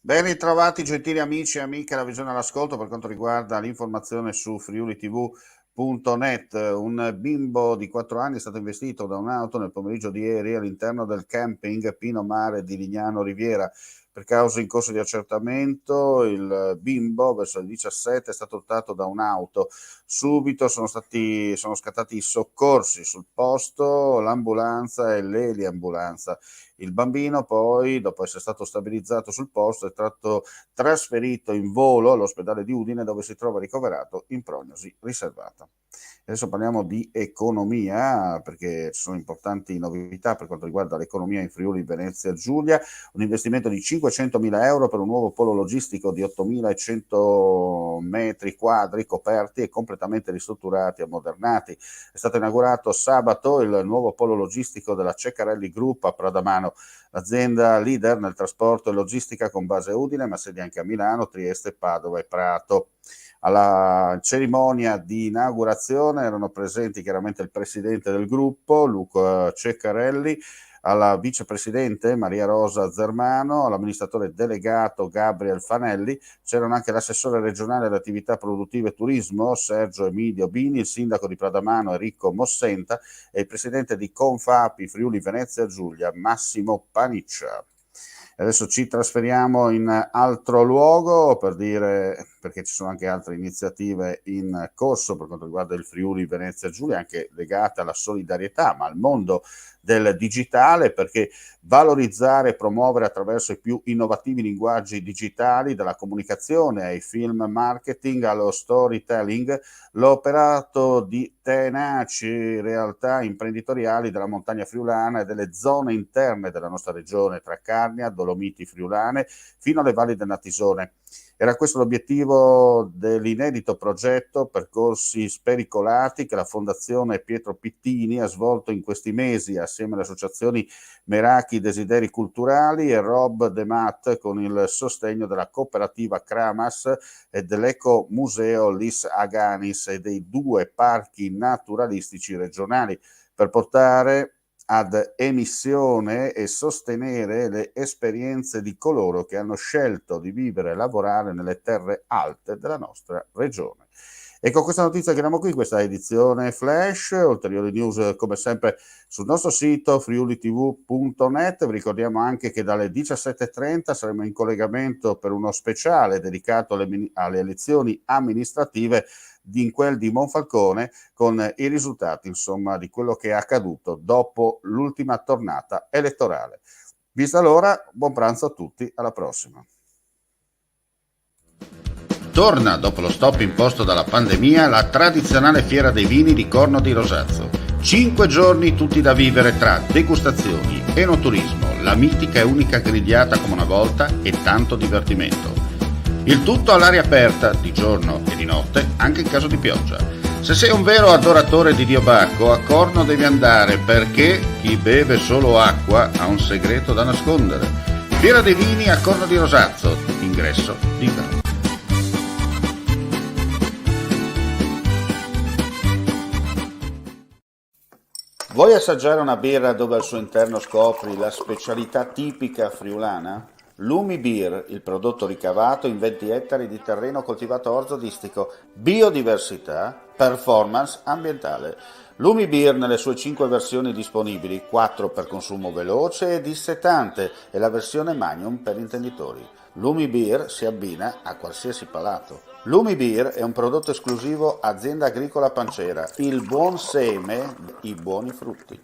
Ben ritrovati gentili amici e amiche alla visione all'ascolto per quanto riguarda l'informazione su friulitv.net. Un bimbo di 4 anni è stato investito da un'auto nel pomeriggio di ieri all'interno del camping Pino Mare di Lignano Riviera. Per cause in corso di accertamento, il bimbo verso le 17 è stato portato da un'auto. Subito sono scattati i soccorsi sul posto, l'ambulanza e l'eliambulanza. Il bambino poi, dopo essere stato stabilizzato sul posto, è stato trasferito in volo all'ospedale di Udine, dove si trova ricoverato in prognosi riservata. Adesso parliamo di economia, perché ci sono importanti novità per quanto riguarda l'economia in Friuli Venezia Giulia. Un investimento di 500.000 euro per un nuovo polo logistico di 8.100 metri quadri coperti e completamente ristrutturati e ammodernati. È stato inaugurato sabato il nuovo polo logistico della Ceccarelli Group a Pradamano, l'azienda leader nel trasporto e logistica con base a Udine, ma sedi anche a Milano, Trieste, Padova e Prato. Alla cerimonia di inaugurazione erano presenti chiaramente il presidente del gruppo, Luca Ceccarelli, alla vicepresidente Maria Rosa Zermano, all'amministratore delegato Gabriel Fanelli, c'erano anche l'assessore regionale alle attività produttive e turismo Sergio Emilio Bini, il sindaco di Pradamano Enrico Mossenta e il presidente di Confapi Friuli Venezia Giulia Massimo Paniccia. Adesso ci trasferiamo in altro luogo perché ci sono anche altre iniziative in corso per quanto riguarda il Friuli Venezia Giulia, anche legate alla solidarietà, ma al mondo del digitale, perché valorizzare e promuovere attraverso i più innovativi linguaggi digitali, dalla comunicazione ai film marketing allo storytelling, l'operato di tenaci realtà imprenditoriali della montagna friulana e delle zone interne della nostra regione, tra Carnia, Dolomiti Friulane, fino alle valli del Natisone. Era questo l'obiettivo dell'inedito progetto Percorsi Spericolati che la Fondazione Pietro Pittini ha svolto in questi mesi assieme alle associazioni Meraki Desideri Culturali e Rob De Mat, con il sostegno della cooperativa Kramas e dell'Eco Museo Lis Aganis e dei 2 parchi naturalistici regionali, per portare ad emissione e sostenere le esperienze di coloro che hanno scelto di vivere e lavorare nelle terre alte della nostra regione. E con questa notizia chiudiamo qui questa edizione flash. Ulteriori news come sempre sul nostro sito friulitv.net. Vi ricordiamo anche che dalle 17.30 saremo in collegamento per uno speciale dedicato alle elezioni amministrative in quel di Monfalcone, con i risultati insomma di quello che è accaduto dopo l'ultima tornata elettorale. Vista l'ora, buon pranzo a tutti, alla prossima. Torna dopo lo stop imposto dalla pandemia la tradizionale fiera dei vini di Corno di Rosazzo. 5 giorni tutti da vivere tra degustazioni, enoturismo, la mitica e unica grigliata come una volta e tanto divertimento. Il tutto all'aria aperta, di giorno e di notte, anche in caso di pioggia. Se sei un vero adoratore di Dio Bacco, a Corno devi andare, perché chi beve solo acqua ha un segreto da nascondere. Fiera dei vini a Corno di Rosazzo, ingresso libero. Vuoi assaggiare una birra dove al suo interno scopri la specialità tipica friulana? Lumi Beer, il prodotto ricavato in 20 ettari di terreno coltivato orzodistico, biodiversità, performance ambientale. Lumi Beer nelle sue 5 versioni disponibili, 4 per consumo veloce e dissetante e la versione Magnum per intenditori. Lumi Beer si abbina a qualsiasi palato. Lumi Beer è un prodotto esclusivo Azienda Agricola Pancera, il buon seme, i buoni frutti.